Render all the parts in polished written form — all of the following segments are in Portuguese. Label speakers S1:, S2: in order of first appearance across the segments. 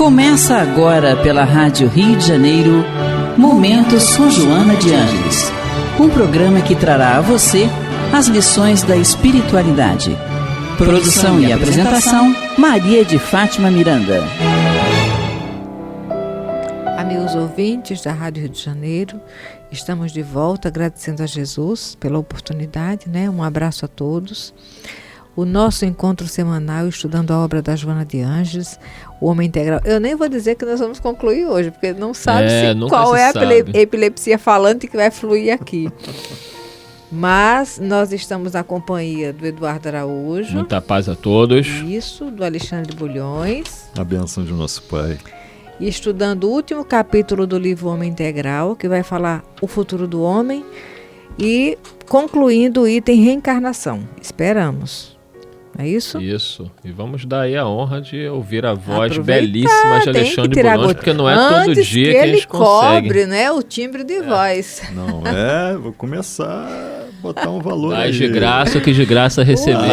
S1: Começa agora pela Rádio Rio de Janeiro, Momento São Joana de Ângeles, um programa que trará a você as lições da espiritualidade. Produção e apresentação, Maria de Fátima Miranda.
S2: Amigos ouvintes da Rádio Rio de Janeiro, estamos de volta agradecendo a Jesus pela oportunidade, Um abraço a todos. O nosso encontro semanal estudando a obra da Joana de Ângeles, o Homem Integral. Eu nem vou dizer que nós vamos concluir hoje, porque não sabe qual é a epilepsia falante que vai fluir aqui. Mas nós estamos na companhia do Eduardo Araújo.
S3: Muita paz a todos.
S2: Isso, do Alexandre Bulhões.
S4: A bênção de nosso Pai.
S2: E estudando o último capítulo do livro Homem Integral, que vai falar o futuro do homem, e concluindo o item reencarnação. Esperamos. É isso?
S3: Isso. E vamos dar aí a honra de ouvir a voz belíssima de Alexandre Bulhões, porque não é todo dia que a gente consegue.
S2: Cobre, o timbre de voz.
S4: Não vou começar a botar um valor aí.
S3: De graça o que de graça receber.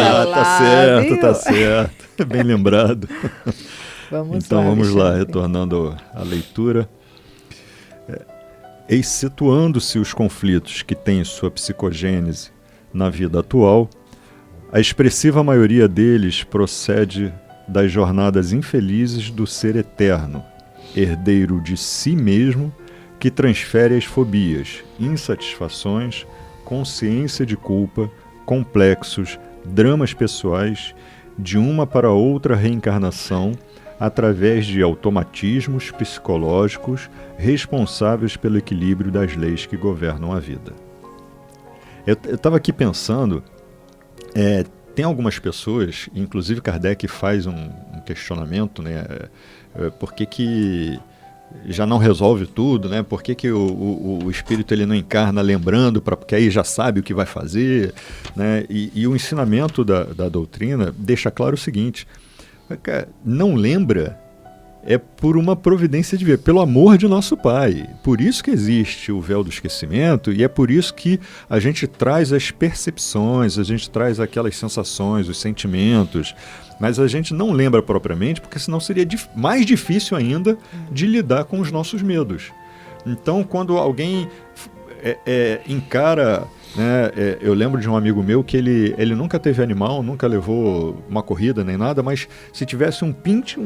S4: Tá certo. Bem lembrado. Vamos lá, retornando à leitura. Excetuando-se os conflitos que têm sua psicogênese na vida atual, a expressiva maioria deles procede das jornadas infelizes do ser eterno, herdeiro de si mesmo, que transfere as fobias, insatisfações, consciência de culpa, complexos, dramas pessoais, de uma para outra reencarnação, através de automatismos psicológicos responsáveis pelo equilíbrio das leis que governam a vida. Eu estava aqui pensando, tem algumas pessoas, inclusive Kardec faz um questionamento, por que já não resolve tudo, por que o espírito ele não encarna lembrando, porque aí já sabe o que vai fazer, e o ensinamento da doutrina deixa claro o seguinte: não lembra é por uma providência divina, pelo amor de nosso Pai. Por isso que existe o véu do esquecimento, e é por isso que a gente traz as percepções, a gente traz aquelas sensações, os sentimentos, mas a gente não lembra propriamente, porque senão seria mais difícil ainda de lidar com os nossos medos. Então, quando alguém encara... eu lembro de um amigo meu que ele nunca teve animal, nunca levou uma corrida nem nada, mas se tivesse um pinte,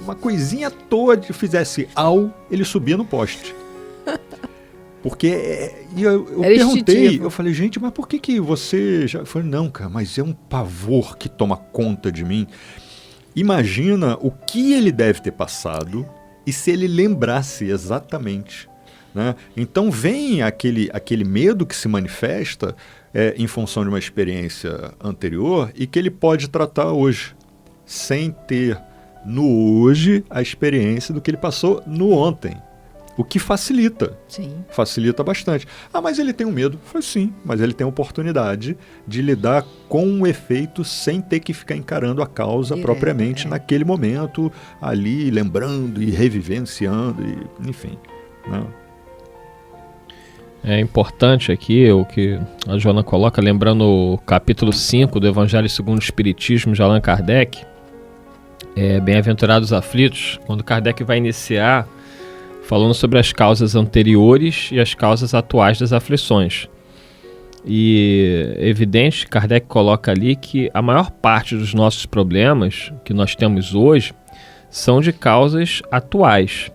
S4: uma coisinha toda que fizesse ele subia no poste. Porque eu perguntei, eu falei, gente, mas por que você já... Eu falei, não, cara, mas é um pavor que toma conta de mim. Imagina o que ele deve ter passado e se ele lembrasse exatamente. Então vem aquele medo que se manifesta em função de uma experiência anterior e que ele pode tratar hoje, sem ter no hoje a experiência do que ele passou no ontem. O que facilita.
S2: Sim.
S4: Facilita bastante. Mas ele tem um medo? Foi sim, mas ele tem a oportunidade de lidar com o efeito sem ter que ficar encarando a causa propriamente naquele momento, ali lembrando e revivenciando, enfim.
S3: É importante aqui o que a Joana coloca, lembrando o capítulo 5 do Evangelho segundo o Espiritismo de Allan Kardec, Bem-aventurados aflitos, quando Kardec vai iniciar falando sobre as causas anteriores e as causas atuais das aflições. E é evidente, Kardec coloca ali que a maior parte dos nossos problemas que nós temos hoje são de causas atuais.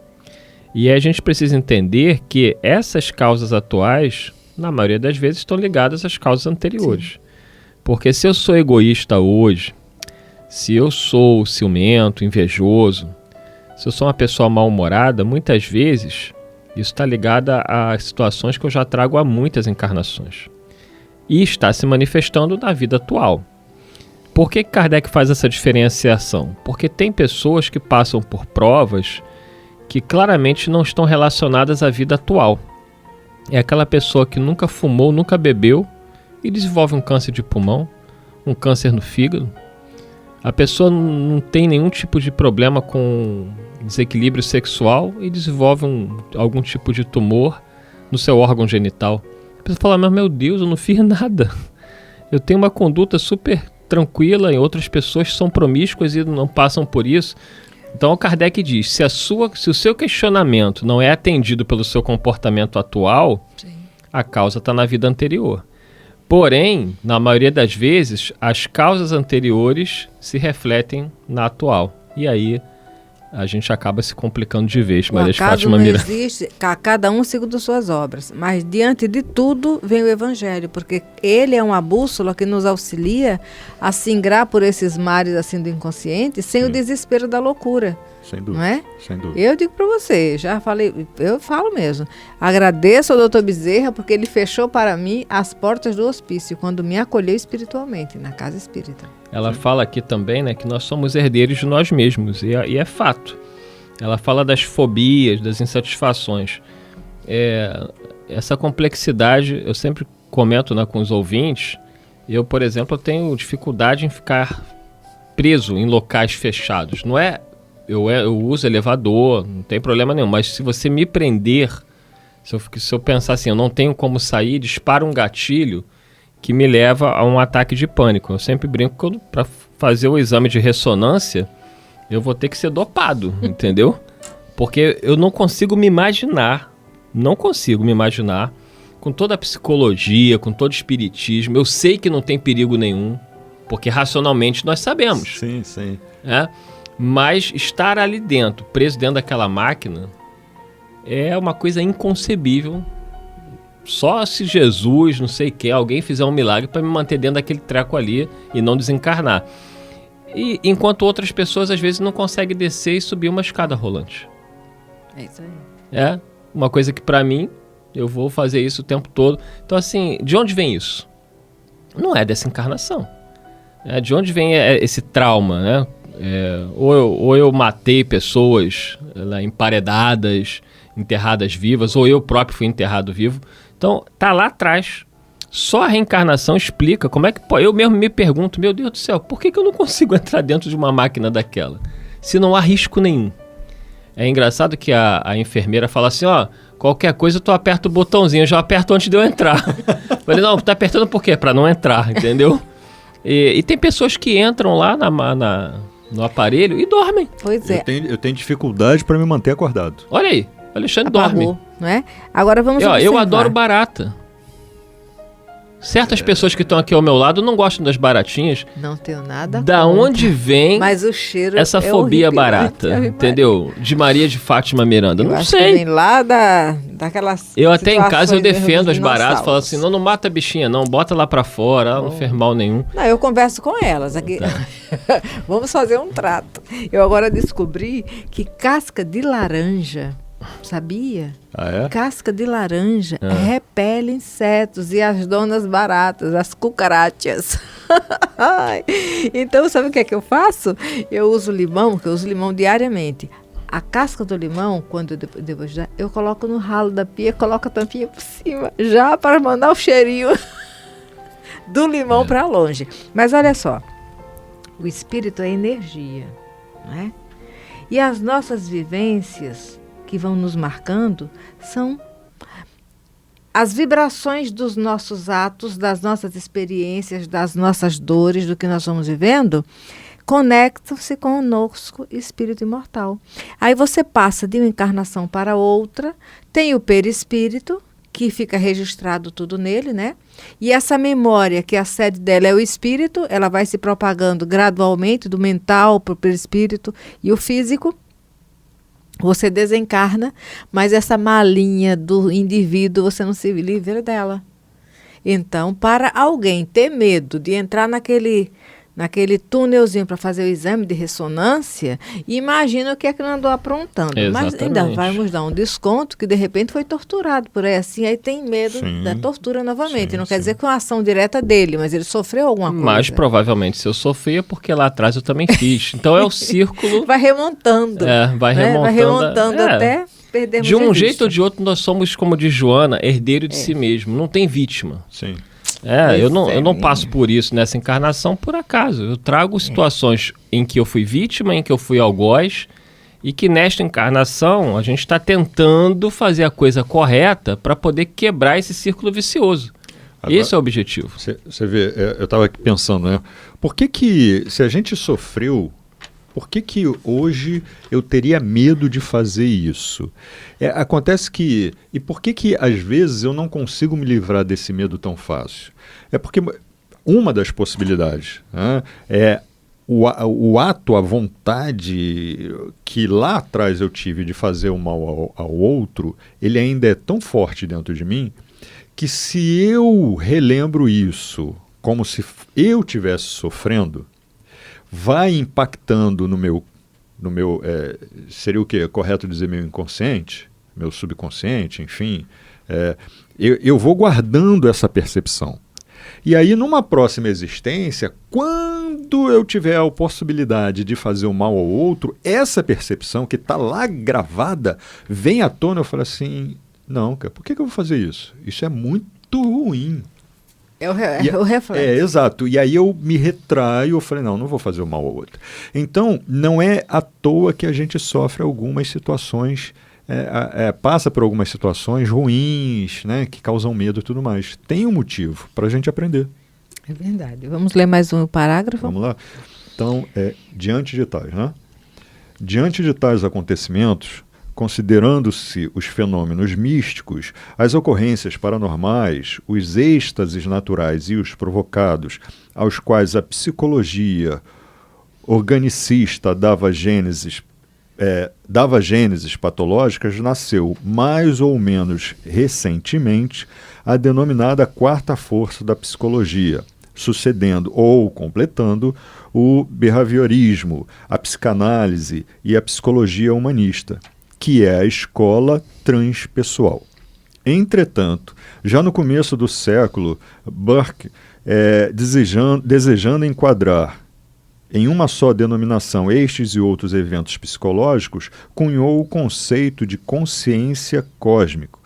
S3: E a gente precisa entender que essas causas atuais, na maioria das vezes, estão ligadas às causas anteriores. Sim. Porque se eu sou egoísta hoje, se eu sou ciumento, invejoso, se eu sou uma pessoa mal-humorada, muitas vezes isso está ligado a situações que eu já trago há muitas encarnações. E está se manifestando na vida atual. Por que Kardec faz essa diferenciação? Porque tem pessoas que passam por provas que claramente não estão relacionadas à vida atual. É aquela pessoa que nunca fumou, nunca bebeu e desenvolve um câncer de pulmão, um câncer no fígado. A pessoa não tem nenhum tipo de problema com desequilíbrio sexual e desenvolve algum tipo de tumor no seu órgão genital. A pessoa fala, mas meu Deus, eu não fiz nada. Eu tenho uma conduta super tranquila e outras pessoas são promíscuas e não passam por isso. Então o Kardec diz, se o seu questionamento não é atendido pelo seu comportamento atual,
S2: Sim.
S3: a causa está na vida anterior. Porém, na maioria das vezes, as causas anteriores se refletem na atual. E aí a gente acaba se complicando de vez.
S2: O
S3: Maria de
S2: acaso
S3: Fátima
S2: não
S3: Miranda.
S2: existe, cada um segundo suas obras. Mas diante de tudo vem o Evangelho, porque ele é uma bússola que nos auxilia a singrar por esses mares assim do inconsciente, sem o desespero da loucura.
S4: Sem dúvida.
S2: Não é?
S4: Sem dúvida.
S2: Eu digo para você, já falei, eu falo mesmo. Agradeço ao Dr. Bezerra porque ele fechou para mim as portas do hospício quando me acolheu espiritualmente na casa espírita.
S3: Ela fala aqui também, né, que nós somos herdeiros de nós mesmos, e é fato. Ela fala das fobias, das insatisfações. Essa complexidade, eu sempre comento, né, com os ouvintes, eu, por exemplo, tenho dificuldade em ficar preso em locais fechados. Não é... Eu uso elevador, não tem problema nenhum, mas se você me prender, se eu pensar assim, eu não tenho como sair, dispara um gatilho que me leva a um ataque de pânico. Eu sempre brinco que para fazer o exame de ressonância, eu vou ter que ser dopado, entendeu? Porque eu não consigo me imaginar, com toda a psicologia, com todo o espiritismo, eu sei que não tem perigo nenhum, porque racionalmente nós sabemos.
S4: Sim, sim.
S3: Mas estar ali dentro, preso dentro daquela máquina, é uma coisa inconcebível. Só se Jesus, não sei quem, alguém fizer um milagre para me manter dentro daquele treco ali e não desencarnar. E enquanto outras pessoas às vezes não conseguem descer e subir uma escada rolante.
S2: É isso aí.
S3: É uma coisa que para mim, eu vou fazer isso o tempo todo. Então assim, de onde vem isso? Não é dessa encarnação. De onde vem esse trauma, né? Ou eu matei pessoas emparedadas, enterradas vivas, ou eu próprio fui enterrado vivo. Então, tá lá atrás. Só a reencarnação explica como é que... Eu mesmo me pergunto, meu Deus do céu, por que eu não consigo entrar dentro de uma máquina daquela? Se não há risco nenhum. É engraçado que a enfermeira fala assim, qualquer coisa tu aperta o botãozinho, eu já aperto antes de eu entrar. Falei, não, tá apertando por quê? Pra não entrar, entendeu? E tem pessoas que entram lá no aparelho e dormem.
S2: Pois é.
S4: Eu tenho dificuldade para me manter acordado.
S3: Olha aí, o Alexandre
S2: Apagou,
S3: dorme.
S2: não é? Agora vamos observar.
S3: Eu adoro barata. Certas pessoas que estão aqui ao meu lado não gostam das baratinhas.
S2: Não tenho nada.
S3: Da
S2: contra,
S3: onde vem
S2: mas o cheiro
S3: essa fobia barata? Entendeu? De Maria de Fátima Miranda.
S2: Eu
S3: não
S2: acho
S3: sei.
S2: Que vem lá daquelas.
S3: Eu até em casa eu
S2: situações
S3: defendo as baratas.
S2: dinossauros.
S3: Falo assim, não mata a bichinha não, bota lá pra fora, não fez mal nenhum.
S2: Não, eu converso com elas aqui.
S3: Tá.
S2: Vamos fazer um trato. Eu agora descobri que casca de laranja, sabia?
S4: Ah, é?
S2: Casca de laranja repele insetos e as donas baratas, as cucarachas. Então, sabe o que é que eu faço? Eu uso limão, porque eu uso limão diariamente. A casca do limão, quando eu coloco no ralo da pia, coloco a tampinha por cima, já para mandar o cheirinho do limão para longe. Mas olha só, o espírito é energia, não é? E as nossas vivências que vão nos marcando são as vibrações dos nossos atos, das nossas experiências, das nossas dores, do que nós vamos vivendo, conectam-se conosco, espírito imortal. Aí você passa de uma encarnação para outra, tem o perispírito, que fica registrado tudo nele, né? E essa memória, que a sede dela é o espírito, ela vai se propagando gradualmente do mental para o perispírito e o físico. Você desencarna, mas essa malinha do indivíduo, você não se livra dela. Então, para alguém ter medo de entrar naquele túnelzinho para fazer o exame de ressonância, imagina o que é que não andou aprontando.
S3: Exatamente.
S2: Mas ainda vamos dar um desconto que de repente foi torturado por aí assim, aí tem medo da tortura novamente. Não quer dizer que é uma ação direta dele, mas ele sofreu alguma coisa.
S3: Mas provavelmente se eu sofri é porque lá atrás eu também fiz. Então é o círculo...
S2: Vai remontando.
S3: Vai remontando.
S2: Vai remontando até perdermos
S3: de um
S2: de
S3: jeito
S2: vista.
S3: ou de outro nós somos, como diz Joana, herdeiro de si mesmo. Não tem vítima.
S4: Sim.
S3: Eu não passo por isso nessa encarnação por acaso. Eu trago situações em que eu fui vítima, em que eu fui algoz, e que nesta encarnação a gente está tentando fazer a coisa correta para poder quebrar esse círculo vicioso. Agora, esse é o objetivo.
S4: Você vê, eu estava aqui pensando, né? Por que se a gente sofreu Por que hoje eu teria medo de fazer isso? Acontece que... E por que às vezes eu não consigo me livrar desse medo tão fácil? É porque uma das possibilidades, né, é o ato, a vontade que lá atrás eu tive de fazer o mal ao outro, ele ainda é tão forte dentro de mim que se eu relembro isso como se eu estivesse sofrendo, vai impactando no meu seria o quê? Correto dizer meu inconsciente? Meu subconsciente, enfim. Eu vou guardando essa percepção. E aí, numa próxima existência, quando eu tiver a possibilidade de fazer o mal ao outro, essa percepção que está lá gravada, vem à tona, eu falo assim, não, cara, por que eu vou fazer isso? Isso é muito ruim.
S2: É o reflexo.
S4: Exato. E aí eu me retraio, eu falei, não vou fazer o mal ao outro. Então, não é à toa que a gente sofre algumas situações, passa por algumas situações ruins, né, que causam medo e tudo mais. Tem um motivo para a gente aprender.
S2: É verdade. Vamos ler mais um parágrafo?
S4: Vamos lá? Então, diante de tais, né? Diante de tais acontecimentos, considerando-se os fenômenos místicos, as ocorrências paranormais, os êxtases naturais e os provocados, aos quais a psicologia organicista dava gêneses patológicas, nasceu, mais ou menos recentemente, a denominada quarta força da psicologia, sucedendo ou completando o behaviorismo, a psicanálise e a psicologia humanista, que é a escola transpessoal. Entretanto, já no começo do século, Burke, desejando enquadrar em uma só denominação estes e outros eventos psicológicos, cunhou o conceito de consciência cósmica,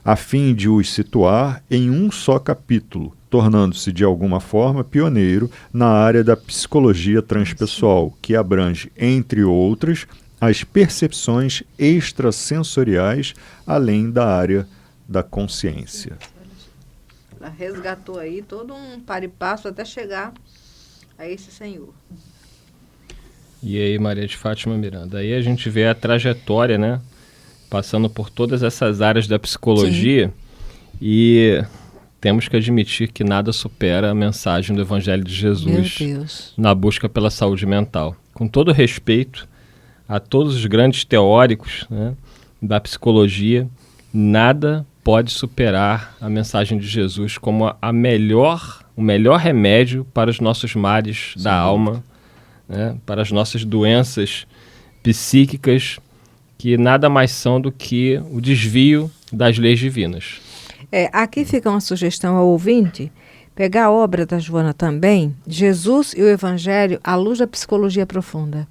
S4: a fim de os situar em um só capítulo, tornando-se de alguma forma pioneiro na área da psicologia transpessoal, que abrange, entre outras, as percepções extrasensoriais, além da área da consciência.
S2: Ela resgatou aí todo um par e passo até chegar a esse Senhor.
S3: E aí, Maria de Fátima Miranda, aí a gente vê a trajetória, né? Passando por todas essas áreas da psicologia. Sim. E temos que admitir que nada supera a mensagem do Evangelho de Jesus na busca pela saúde mental. Com todo respeito a todos os grandes teóricos, né, da psicologia, nada pode superar a mensagem de Jesus como o melhor remédio para os nossos males da alma, né, para as nossas doenças psíquicas, que nada mais são do que o desvio das leis divinas.
S2: Aqui fica uma sugestão ao ouvinte, pegar a obra da Joana também, Jesus e o Evangelho à luz da psicologia profunda,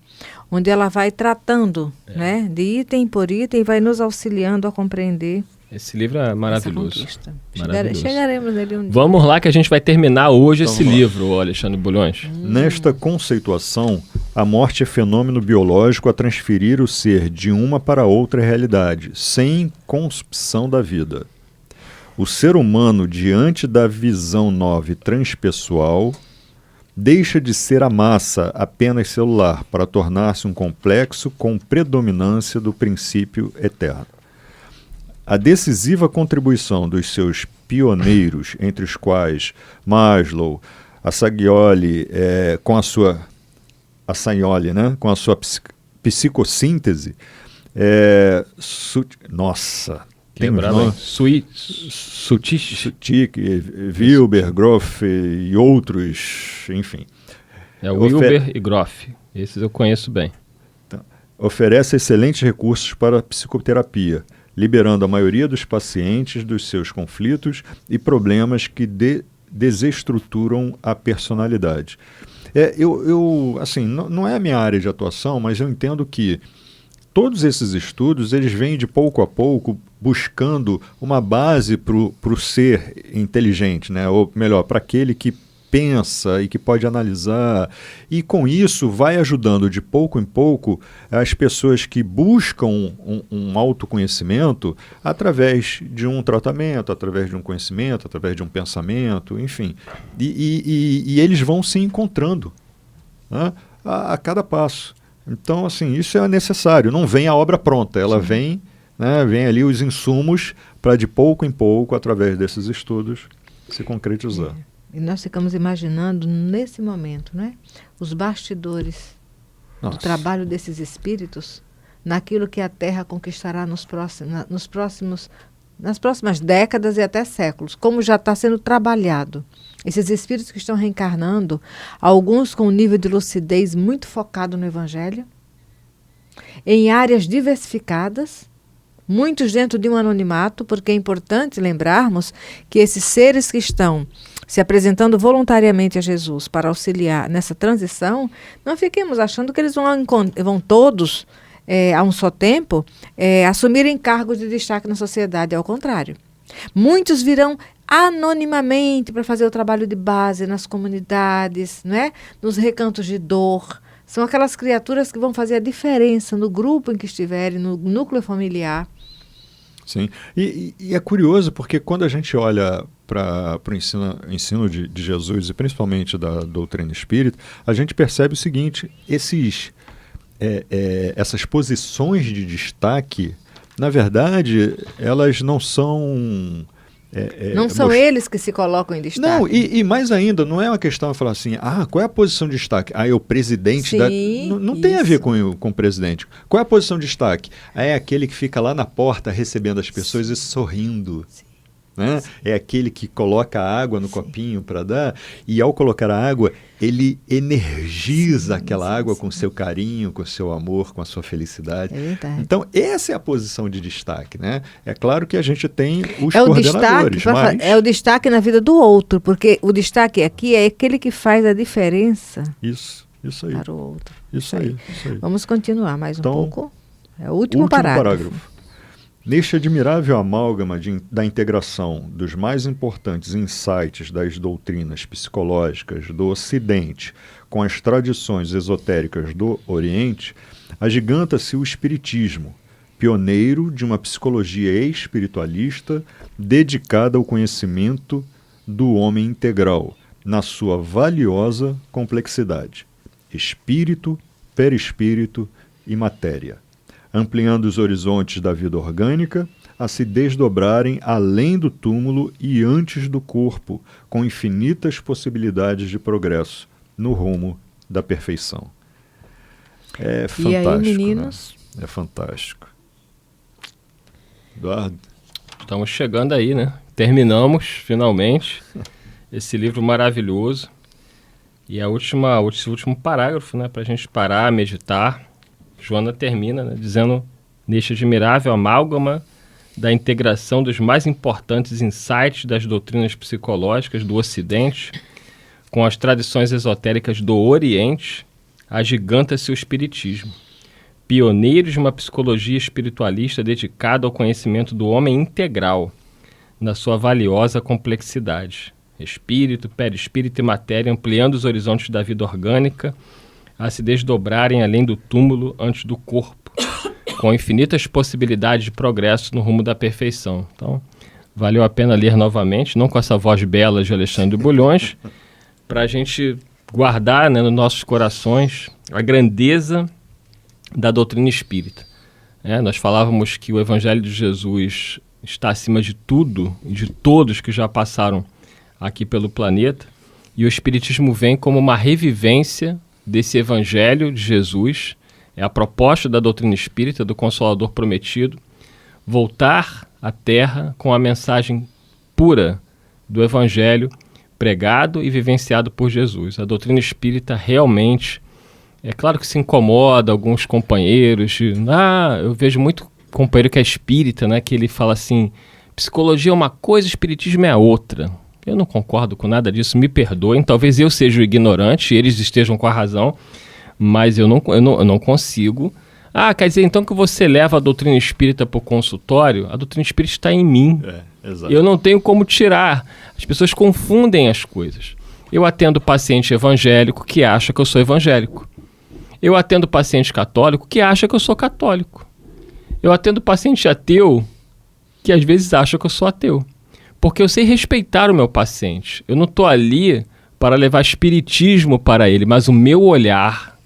S2: onde ela vai tratando, né, de item por item, vai nos auxiliando a compreender.
S3: Esse livro é maravilhoso.
S2: Chegaremos nele um dia.
S3: Vamos lá que a gente vai terminar hoje esse livro, Alexandre Bulhões.
S4: Nesta conceituação, a morte é fenômeno biológico a transferir o ser de uma para outra realidade, sem concepção da vida. O ser humano, diante da visão nova e transpessoal, deixa de ser a massa apenas celular para tornar-se um complexo com predominância do princípio eterno. A decisiva contribuição dos seus pioneiros, entre os quais Maslow, Assagioli, com a sua psicossíntese, Sutik, Wilber, Grof e outros, enfim.
S3: Wilber e Grof, esses eu conheço bem.
S4: Então, oferece excelentes recursos para a psicoterapia, liberando a maioria dos pacientes dos seus conflitos e problemas que desestruturam a personalidade. Assim, não é a minha área de atuação, mas eu entendo que todos esses estudos, eles vêm de pouco a pouco buscando uma base para o ser inteligente, né? Ou melhor, para aquele que pensa e que pode analisar. E com isso vai ajudando de pouco em pouco as pessoas que buscam um autoconhecimento através de um tratamento, através de um conhecimento, através de um pensamento, enfim. E eles vão se encontrando, né, a cada passo. Então, assim, isso é necessário. Não vem a obra pronta, ela vem, né, vem ali os insumos para de pouco em pouco, através desses estudos, se concretizar.
S2: E nós ficamos imaginando nesse momento, né, os bastidores do trabalho desses espíritos naquilo que a Terra conquistará nas próximas décadas e até séculos, como já está sendo trabalhado. Esses espíritos que estão reencarnando, alguns com um nível de lucidez muito focado no Evangelho, em áreas diversificadas, muitos dentro de um anonimato, porque é importante lembrarmos que esses seres que estão se apresentando voluntariamente a Jesus para auxiliar nessa transição, não fiquemos achando que eles vão todos, a um só tempo, assumirem cargos de destaque na sociedade. Ao contrário. Muitos virão anonimamente para fazer o trabalho de base nas comunidades, né? Nos recantos de dor. São aquelas criaturas que vão fazer a diferença no grupo em que estiverem, no núcleo familiar.
S4: Sim, e é curioso porque quando a gente olha para o ensino de Jesus e principalmente da doutrina espírita, a gente percebe o seguinte: essas posições de destaque, na verdade, elas não são...
S2: não são eles que se colocam em destaque.
S4: Não, e mais ainda, não é uma questão de falar assim, qual é a posição de destaque? É o presidente
S2: Sim,
S4: da... Não tem a ver com o presidente. Qual é a posição de destaque? É aquele que fica lá na porta recebendo as pessoas e sorrindo.
S2: Sim.
S4: Né? É aquele que coloca a água no copinho para dar, e ao colocar a água, ele energiza aquela água com seu carinho, com seu amor, com a sua felicidade.
S2: É verdade.
S4: Então, essa é a posição de destaque, né? É claro que a gente tem os coordenadores, mas...
S2: É o destaque na vida do outro, porque o destaque aqui é aquele que faz a diferença
S4: Isso aí.
S2: para o outro.
S4: Isso aí.
S2: Vamos continuar mais um
S4: então,
S2: pouco. É o último parágrafo.
S4: Neste admirável amálgama da integração dos mais importantes insights das doutrinas psicológicas do Ocidente com as tradições esotéricas do Oriente, agiganta-se o Espiritismo, pioneiro de uma psicologia espiritualista dedicada ao conhecimento do homem integral, na sua valiosa complexidade: espírito, perispírito e matéria, ampliando os horizontes da vida orgânica a se desdobrarem além do túmulo e antes do corpo, com infinitas possibilidades de progresso no rumo da perfeição. É fantástico.
S2: E aí, meninos?
S4: Né? É fantástico. Eduardo?
S3: Estamos chegando aí, né? Terminamos, finalmente, esse livro maravilhoso. E esse último parágrafo, né? Para a gente parar, meditar. Joana termina, né, dizendo: neste admirável amálgama da integração dos mais importantes insights das doutrinas psicológicas do Ocidente com as tradições esotéricas do Oriente, agiganta-se o Espiritismo, pioneiro de uma psicologia espiritualista dedicada ao conhecimento do homem integral, na sua valiosa complexidade. Espírito, perispírito e matéria, ampliando os horizontes da vida orgânica, a se desdobrarem além do túmulo antes do corpo, com infinitas possibilidades de progresso no rumo da perfeição. Então, valeu a pena ler novamente, não com essa voz bela de Alexandre Bulhões, para a gente guardar, né, nos nossos corações a grandeza da doutrina espírita. Nós falávamos que o Evangelho de Jesus está acima de tudo e de todos que já passaram aqui pelo planeta, e o Espiritismo vem como uma revivência desse Evangelho de Jesus. É a proposta da doutrina espírita, do Consolador Prometido, voltar à Terra com a mensagem pura do Evangelho pregado e vivenciado por Jesus. A doutrina espírita realmente, é claro que se incomoda alguns companheiros, eu vejo muito companheiro que é espírita, né, que ele fala assim: psicologia é uma coisa, espiritismo é a outra. Eu não concordo com nada disso, me perdoem, talvez eu seja o ignorante, eles estejam com a razão, mas eu não consigo. Quer dizer então que você leva a doutrina espírita para o consultório? A doutrina espírita está em mim.
S4: Exato.
S3: Eu não tenho como tirar. As pessoas confundem as coisas. Eu atendo paciente evangélico que acha que eu sou evangélico. Eu atendo paciente católico que acha que eu sou católico. Eu atendo paciente ateu que às vezes acha que eu sou ateu. Porque eu sei respeitar o meu paciente. Eu não estou ali para levar espiritismo para ele, mas o meu olhar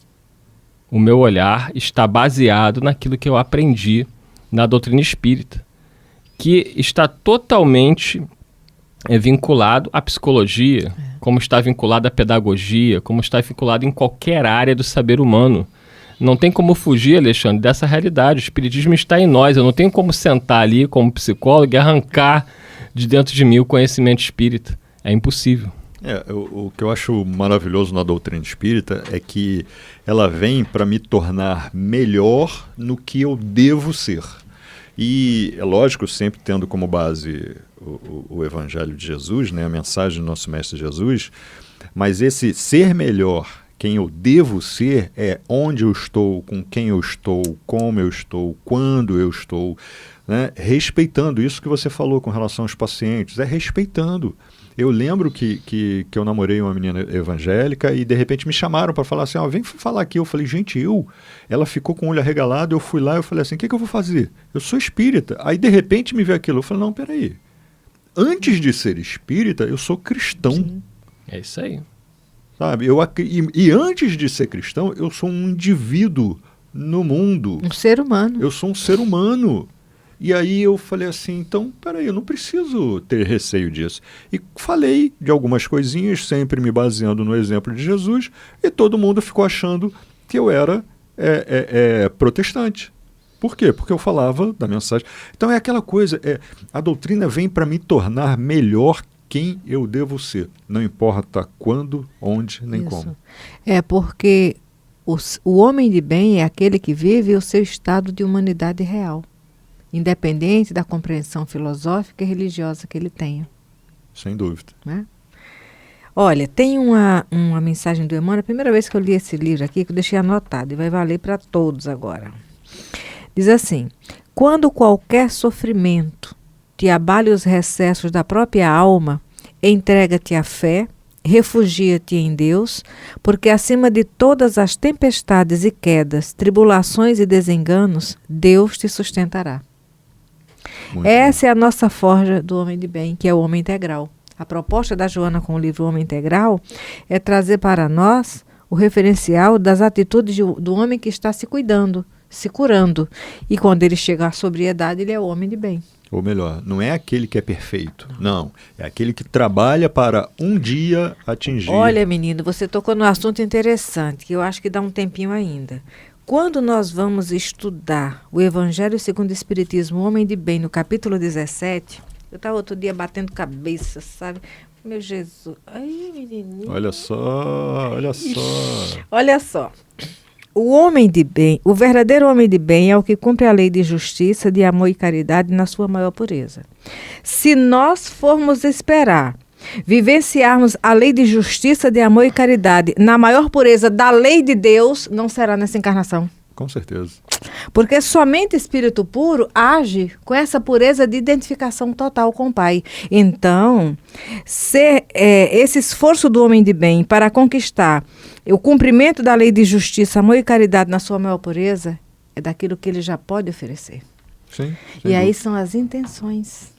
S3: o meu olhar está baseado naquilo que eu aprendi na doutrina espírita, que está totalmente vinculado à psicologia, como está vinculado à pedagogia, como está vinculado em qualquer área do saber humano. Não tem como fugir, Alexandre, dessa realidade. O espiritismo está em nós. Eu não tenho como sentar ali como psicólogo e arrancar de dentro de mim o conhecimento espírita. É impossível.
S4: O que eu acho maravilhoso na doutrina espírita é que ela vem para me tornar melhor no que eu devo ser. E é lógico, sempre tendo como base o Evangelho de Jesus, né, a mensagem do nosso Mestre Jesus, mas esse ser melhor, quem eu devo ser, é onde eu estou, com quem eu estou, como eu estou, quando eu estou, né, respeitando isso que você falou com relação aos pacientes, respeitando. Eu lembro que eu namorei uma menina evangélica e de repente me chamaram para falar assim, vem falar aqui. Eu falei, gente, ela ficou com o olho arregalado, eu fui lá, eu falei assim, o que eu vou fazer? Eu sou espírita. Aí de repente me veio aquilo, eu falei, não, peraí, antes de ser espírita, eu sou cristão.
S3: Sim. É isso aí.
S4: Sabe? E antes de ser cristão, eu sou um indivíduo no mundo.
S2: Um ser humano.
S4: Eu sou um ser humano. E aí eu falei assim, então, peraí, eu não preciso ter receio disso. E falei de algumas coisinhas, sempre me baseando no exemplo de Jesus, e todo mundo ficou achando que eu era protestante. Por quê? Porque eu falava da mensagem. Então é aquela coisa, a doutrina vem para me tornar melhor quem eu devo ser. Não importa quando, onde, nem como.
S2: É porque o homem de bem é aquele que vive o seu estado de humanidade real, independente da compreensão filosófica e religiosa que ele tenha.
S4: Sem dúvida.
S2: Né? Olha, tem uma mensagem do Emmanuel, a primeira vez que eu li esse livro aqui, que eu deixei anotado, e vai valer para todos agora. Diz assim, quando qualquer sofrimento te abale os recessos da própria alma, entrega-te à fé, refugia-te em Deus, porque acima de todas as tempestades e quedas, tribulações e desenganos, Deus te sustentará. Essa é a nossa forja do homem de bem, que é o homem integral. A proposta da Joana com o livro Homem Integral é trazer para nós o referencial das atitudes do homem que está se cuidando, se curando. E quando ele chega à sobriedade, ele é o homem de bem.
S4: Ou melhor, não é aquele que é perfeito, não. É aquele que trabalha para um dia atingir.
S2: Olha, menino, você tocou num assunto interessante, que eu acho que dá um tempinho ainda. Quando nós vamos estudar o Evangelho segundo o Espiritismo, o Homem de Bem, no capítulo 17, eu estava outro dia batendo cabeça, sabe? Meu Jesus. Ai, menininho.
S4: Olha só, olha só.
S2: Olha só. O homem de bem, o verdadeiro homem de bem é o que cumpre a lei de justiça, de amor e caridade na sua maior pureza. Se nós formos esperar vivenciarmos a lei de justiça, de amor e caridade na maior pureza da lei de Deus, não será nessa encarnação.
S4: Com certeza.
S2: Porque somente espírito puro age com essa pureza de identificação total com o Pai. Então, esse esforço do homem de bem para conquistar o cumprimento da lei de justiça, amor e caridade na sua maior pureza, é daquilo que ele já pode oferecer.
S4: Sim.
S2: E aí são as intenções.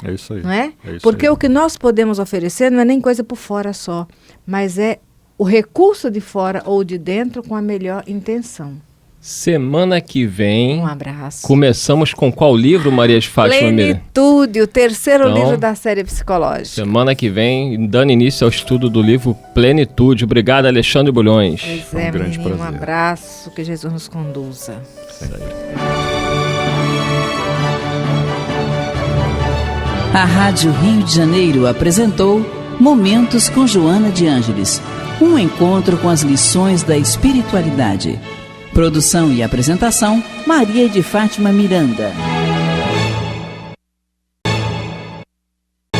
S4: É isso aí.
S2: Não é?
S4: É isso
S2: porque
S4: aí.
S2: o que nós podemos oferecer não é nem coisa por fora só, mas é o recurso de fora ou de dentro com a melhor intenção.
S3: Semana que vem,
S2: Um abraço.
S3: começamos com qual livro, Maria de Fátima Miranda?
S2: Plenitude, o terceiro
S3: Então,
S2: livro da série psicológica.
S3: Semana que vem, dando início ao estudo do livro Plenitude. Obrigado, Alexandre Bulhões.
S2: Pois
S4: um
S2: é,
S4: grande
S2: menino, um
S4: prazer.
S2: abraço, que Jesus nos conduza.
S1: A Rádio Rio de Janeiro apresentou Momentos com Joana de Ângeles, um encontro com as lições da espiritualidade. Produção e apresentação, Maria de Fátima Miranda.